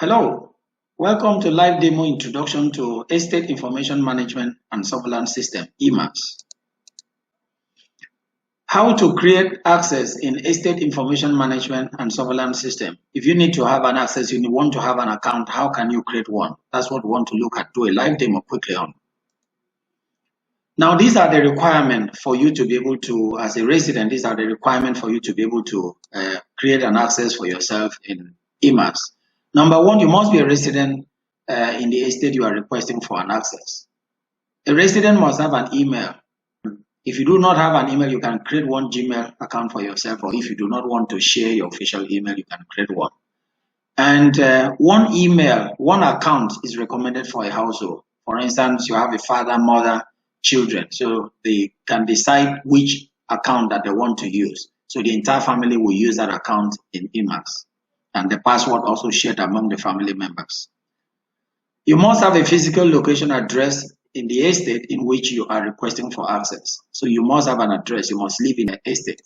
Hello, welcome to live demo introduction to Estate Information Management and Surveillance System, EMaSS. How to create access in Estate Information Management and Surveillance System. If you need to have an access, you want to have an account, how can you create one? That's what we want to look at, do a live demo quickly on. Now, these are the requirements for you to be able to, as a resident, these are the requirements for you to be able to create an access for yourself in EMaSS. Number one, you must be a resident in the estate you are requesting for an access. A resident must have an email. If you do not have an email, you can create one Gmail account for yourself, or if you do not want to share your official email, you can create one. And one email, one account is recommended for a household. For instance, you have a father, mother, children, so they can decide which account that they want to use. So the entire family will use that account in EMaSS, and the password also shared among the family members. You must have a physical location address in the estate in which you are requesting for access. So you must have an address, you must live in an estate.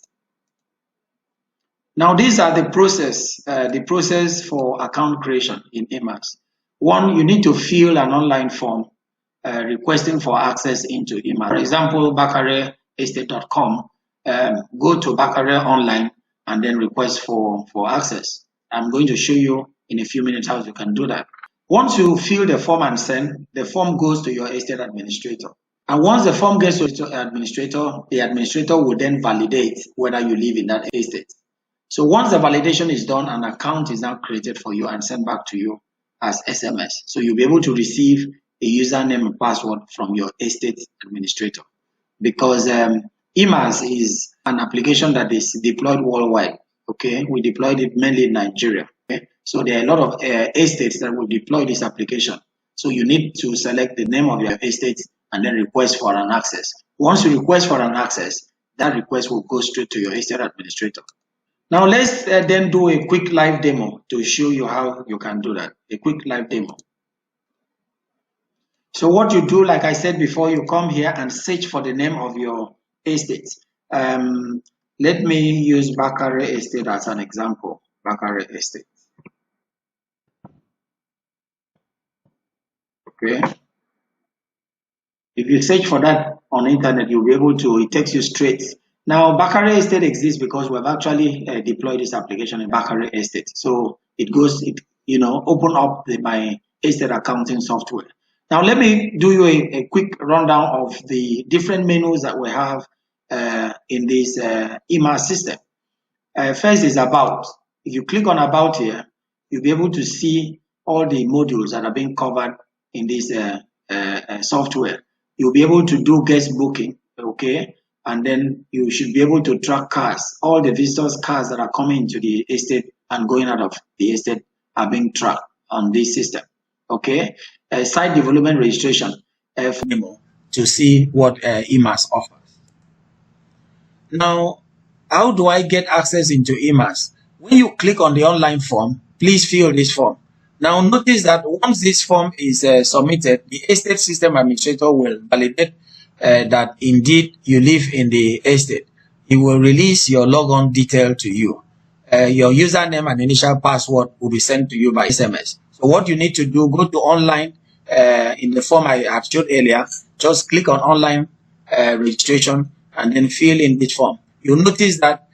Now these are the process for account creation in EMaSS. One, you need to fill an online form requesting for access into EMaSS. For example, bakareestate.com, go to Bakare online and then request for access. I'm going to show you in a few minutes how you can do that. Once you fill the form and send, the form goes to your estate administrator. And once the form gets to the administrator will then validate whether you live in that estate. So once the validation is done, an account is now created for you and sent back to you as SMS. So you'll be able to receive a username and password from your estate administrator. Because EMaSS is an application that is deployed worldwide. Okay, we deployed it mainly in Nigeria. Okay? So there are a lot of estates that will deploy this application. So you need to select the name of your estate and then request for an access. Once you request for an access, that request will go straight to your estate administrator. Now let's then do a quick live demo to show you how you can do that. A quick live demo. So what you do, like I said before, you come here and search for the name of your estate. Let me use Bakare Estate as an example. Bakare Estate. Okay. If you search for that on internet, you'll be able to, it takes you straight. Now, Bakare Estate exists because we've actually deployed this application in Bakare Estate. So it goes, open up my estate accounting software. Now, let me do you a quick rundown of the different menus that we have in this EMaSS system. First is About. If you click on About here, you'll be able to see all the modules that are being covered in this software. You'll be able to do guest booking, okay? And then you should be able to track cars. All the visitors' cars that are coming into the estate and going out of the estate are being tracked on this system, okay? Site development registration to see what EMaSS offers. Now, how do I get access into EMaSS? When you click on the online form, please fill this form. Now, notice that once this form is submitted, the estate system administrator will validate that indeed you live in the estate. He will release your logon detail to you. Your username and initial password will be sent to you by SMS. So what you need to do, go to online in the form I have showed earlier. Just click on online registration and then fill in this form. You'll notice that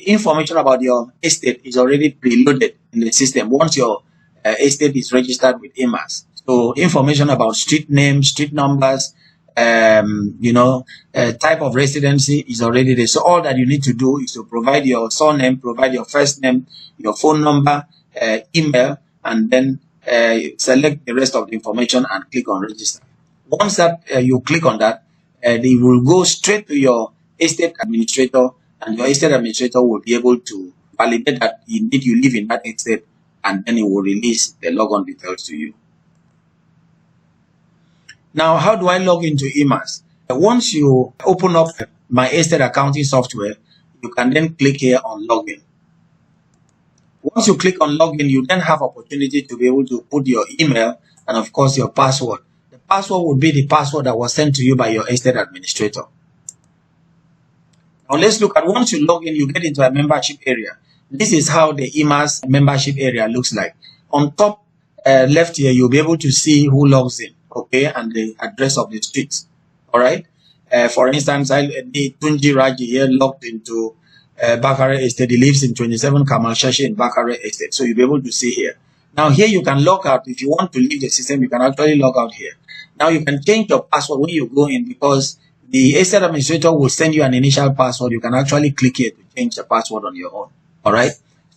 information about your estate is already preloaded in the system once your estate is registered with EMaSS. So information about street names, street numbers, type of residency is already there. So all that you need to do is to provide your surname, provide your first name, your phone number, email, and then select the rest of the information and click on register. Once that you click on that, they will go straight to your estate administrator, and your estate administrator will be able to validate that indeed you live in that estate, and then it will release the logon details to you. Now, how do I log into EMaSS? Once you open up my estate accounting software, you can then click here on login. Once you click on login, you then have opportunity to be able to put your email and of course your password. The password would be the password that was sent to you by your estate administrator. Now let's look at, once you log in, you get into a membership area. This is how the EMaSS membership area looks like. on top left here, you'll be able to see who logs in, okay, and the address of the streets. All right. For instance, the Tunji Raji here logged into Bakare Estate. He lives in 27 Kamal Shashi in Bakare Estate. So you'll be able to see here. Now here you can log out. If you want to leave the system, you can actually log out here. Now you can change your password when you go in, because the estate administrator will send you an initial password. You can actually click here to change the password on your own. All right.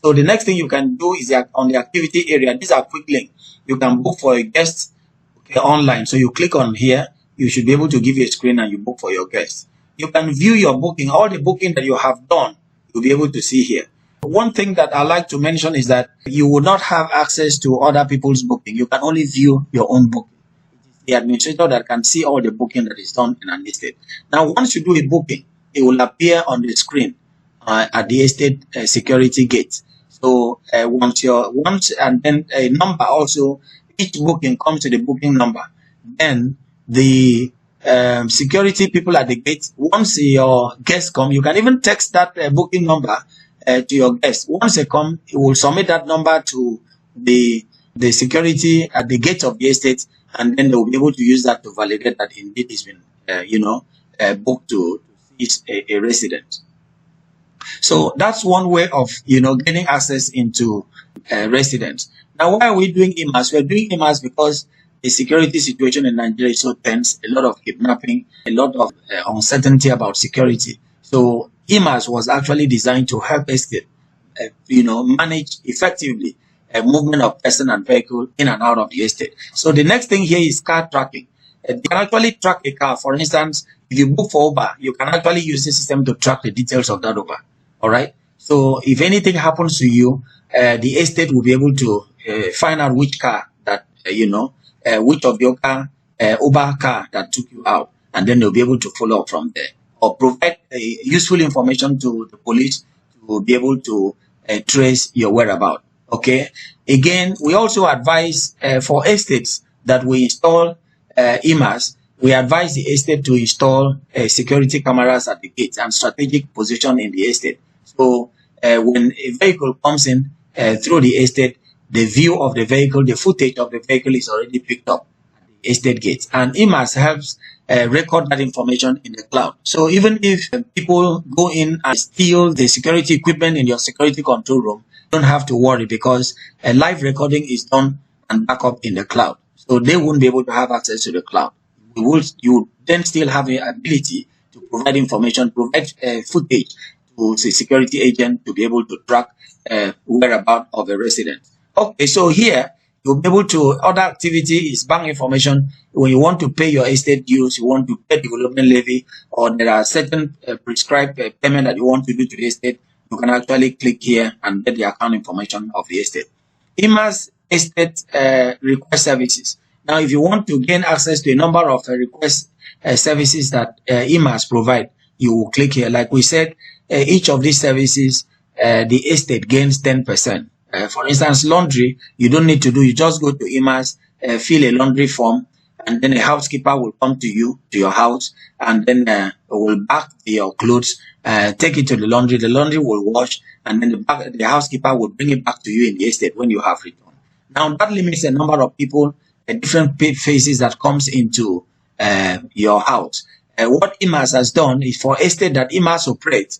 So the next thing you can do is that on the activity area, these are quick links. You can book for a guest, okay, online. So you click on here. You should be able to give you a screen and you book for your guests. You can view your booking, all the booking that you have done, you'll be able to see here. One thing that I like to mention is that you will not have access to other people's booking. You can only view your own booking. It is the administrator that can see all the booking that is done in an estate. Now, once you do a booking, it will appear on the screen at the estate security gate. So once and then a number also, each booking comes to the booking number. Then the security people at the gate, once your guests come, you can even text that booking number to your guests. Once they come, you will submit that number to the security at the gate of the estate, and then they will be able to use that to validate that indeed it's been booked to see a resident. So that's one way of gaining access into residents. Now, why are we doing EMaSS? We're doing EMaSS because the security situation in Nigeria is so tense, a lot of kidnapping, a lot of uncertainty about security. So EMaSS was actually designed to help estate, manage effectively movement of person and vehicle in and out of the estate. So the next thing here is car tracking. You can actually track a car. For instance, if you book for Uber, you can actually use the system to track the details of that Uber. All right. So if anything happens to you, the estate will be able to find out which car that, which of your car, Uber car that took you out, and then they'll be able to follow up from there, or provide useful information to the police to be able to trace your whereabouts. Okay. Again, we also advise for estates that we install EMaSS, we advise the estate to install security cameras at the gates and strategic position in the estate. So when a vehicle comes in through the estate, the view of the vehicle, the footage of the vehicle is already picked up at the estate gates. And EMaSS helps record that information in the cloud. So even if people go in and steal the security equipment in your security control room, you don't have to worry, because a live recording is done and back up in the cloud. So they won't be able to have access to the cloud. You then still have the ability to provide information, provide footage to the security agent to be able to track whereabouts of a resident. Okay, so here you'll be able to, other activity is bank information. When you want to pay your estate dues, you want to pay development levy, or there are certain prescribed payment that you want to do to the estate, you can actually click here and get the account information of the estate. EMaSS estate request services. Now, if you want to gain access to a number of request services that EMaSS provide, you will click here. Like we said, each of these services, the estate gains 10%. For instance, laundry, you don't need to do, you just go to EMaSS, fill a laundry form, and then a housekeeper will come to you, to your house, and then will pack your clothes, take it to the laundry will wash, and then the housekeeper will bring it back to you in the estate when you have returned. Now, that limits the number of people, different faces that comes into your house. What EMaSS has done is, for estate that EMaSS operates,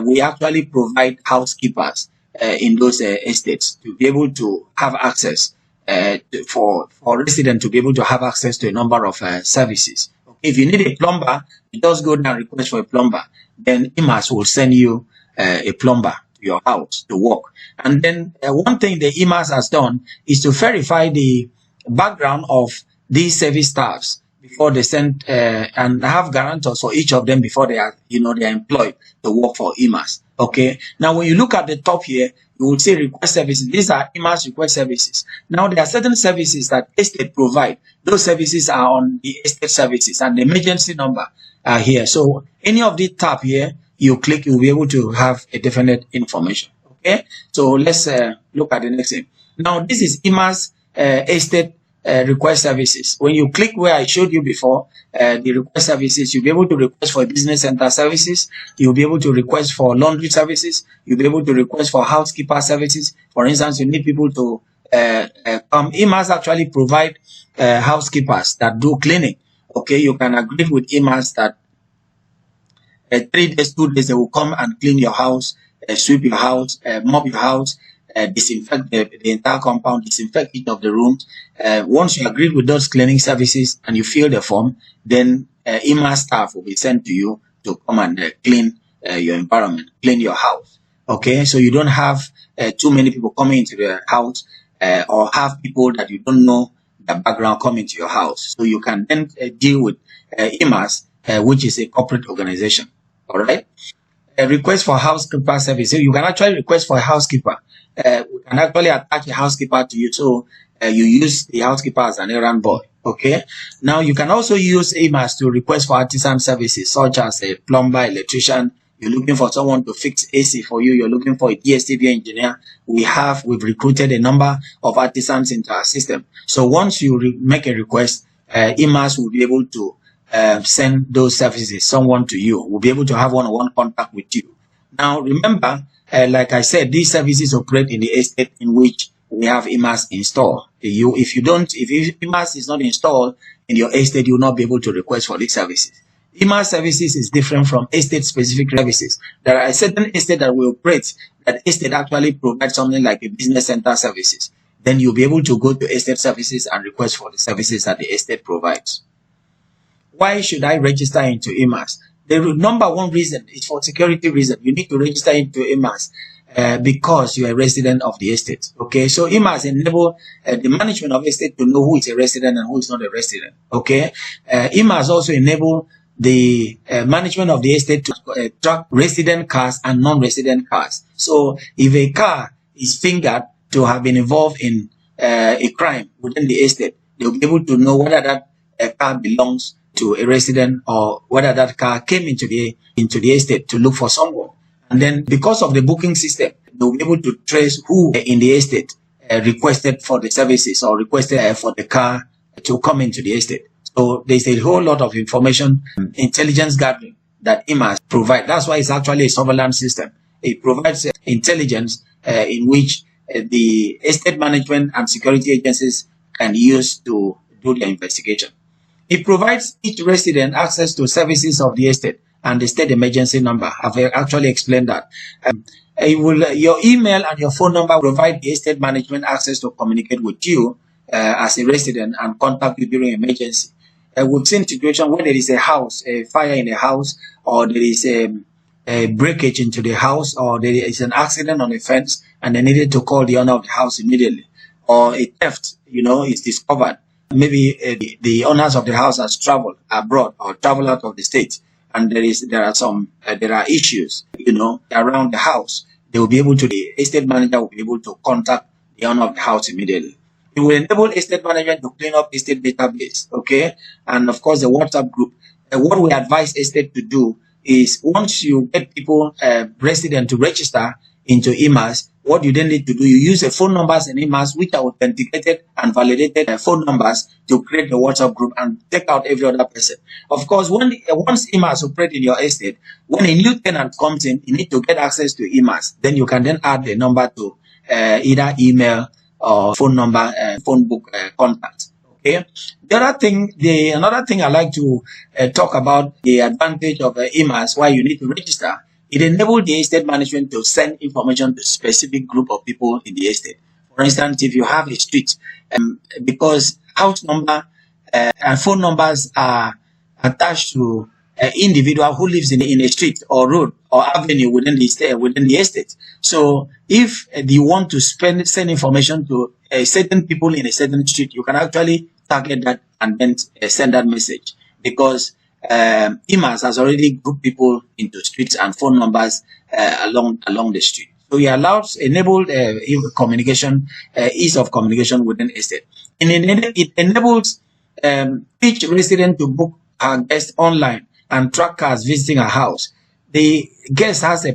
we actually provide housekeepers in those estates to be able to have access for residents to be able to have access to a number of services. If you need a plumber, you just go down and request for a plumber. Then EMaSS will send you a plumber to your house to work. And then one thing the EMaSS has done is to verify the background of these service staffs before they send and have guarantors for each of them before they are they are employed to work for EMaSS. Okay. Now, when you look at the top here, you will see request services. These are EMaSS request services. Now, there are certain services that estate provide. Those services are on the estate services, and the emergency number are here. So any of the tab here, you click, you'll be able to have a definite information. Okay. So let's look at the next thing. Now, this is EMaSS estate request services. When you click where I showed you before, the request services, you'll be able to request for business center services. You'll be able to request for laundry services. You'll be able to request for housekeeper services. For instance, you need people to come. EMaSS actually provide housekeepers that do cleaning. Okay, you can agree with EMaSS that 3 days, 2 days, they will come and clean your house, sweep your house, mop your house, disinfect the entire compound, disinfect each of the rooms. Once you agree with those cleaning services and you fill the form, then EMaSS staff will be sent to you to come and clean your environment, clean your house. Okay, so you don't have too many people coming into the house or have people that you don't know the background coming to your house. So you can then deal with EMaSS, which is a corporate organization. All right. A request for housekeeper service. So you can actually request for a housekeeper. We can actually attach a housekeeper to you. So you use the housekeeper as an errand boy. Okay. Now you can also use EMaSS to request for artisan services, such as a plumber, electrician. You're looking for someone to fix AC for you. You're looking for a DSTV engineer. We've recruited a number of artisans into our system. So once you make a request, EMaSS will be able to send those services, someone to you. Will be able to have one-on-one contact with you. Now, remember, like I said, these services operate in the estate in which we have EMaSS installed. If EMaSS is not installed in your estate, you will not be able to request for these services. EMaSS services is different from estate-specific services. There are certain estates that will operate, that estate actually provides something like a business center services. Then you'll be able to go to estate services and request for the services that the estate provides. Why should I register into EMaSS? The number one reason is for security reason. You need to register into EMaSS because you are a resident of the estate. Okay, so EMaSS enable the management of estate to know who is a resident and who is not a resident. Okay, EMaSS also enable the management of the estate to track resident cars and non-resident cars. So if a car is fingered to have been involved in a crime within the estate, they'll be able to know whether that car belongs to a resident or whether that car came into the estate to look for someone. And then because of the booking system, they'll be able to trace who in the estate requested for the services or requested for the car to come into the estate. So there's a whole lot of information, intelligence gathering that EMaSS provides. That's why it's actually a surveillance system. It provides intelligence in which the estate management and security agencies can use to do their investigation. It provides each resident access to services of the estate and the state emergency number. I've actually explained that. Your email and your phone number provide the estate management access to communicate with you as a resident and contact you during emergency. We've seen situations where there is a fire in a house, or there is a breakage into the house, or there is an accident on a fence and they needed to call the owner of the house immediately, or a theft, is discovered. Maybe the owners of the house has traveled abroad or traveled out of the state, and there are issues, around the house. They will be able to, the estate manager will be able to contact the owner of the house immediately. It will enable estate management to clean up estate database, okay? And of course, the WhatsApp group. What we advise estate to do is, once you get people, resident to register into EMaSS, what you then need to do, you use the phone numbers in EMaSS, which are authenticated and validated phone numbers, to create the WhatsApp group and take out every other person. Of course, once EMaSS operates in your estate, when a new tenant comes in, you need to get access to EMaSS. Then you can then add the number to either email or phone number, phone book contact. Okay. Another thing I like to talk about, the advantage of EMaSS, why you need to register. It enables the estate management to send information to a specific group of people in the estate. For instance, if you have a street, because house number and phone numbers are attached to an individual who lives in a street or road or avenue within the estate. So if you want to send information to certain people in a certain street, you can actually target that and then send that message, because EMaSS has already grouped people into streets and phone numbers along the street. So it enabled communication, ease of communication within estate. And it enables each resident to book our guest online and track cars visiting a house. The guest has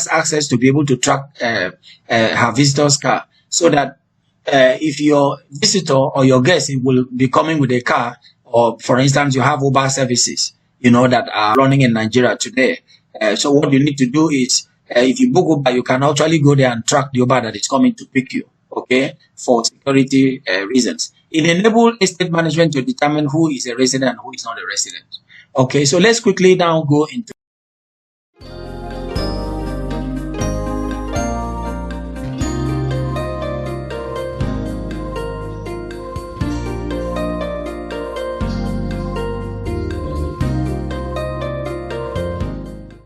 access to be able to track her visitor's car, so that if your visitor or your guest will be coming with a car, or for instance, you have Uber services, that are running in Nigeria today. So what you need to do is, if you book Uber, you can actually go there and track the Uber that is coming to pick you. okay, for security reasons. It enables estate management to determine who is a resident and who is not a resident. Okay, so let's quickly now go into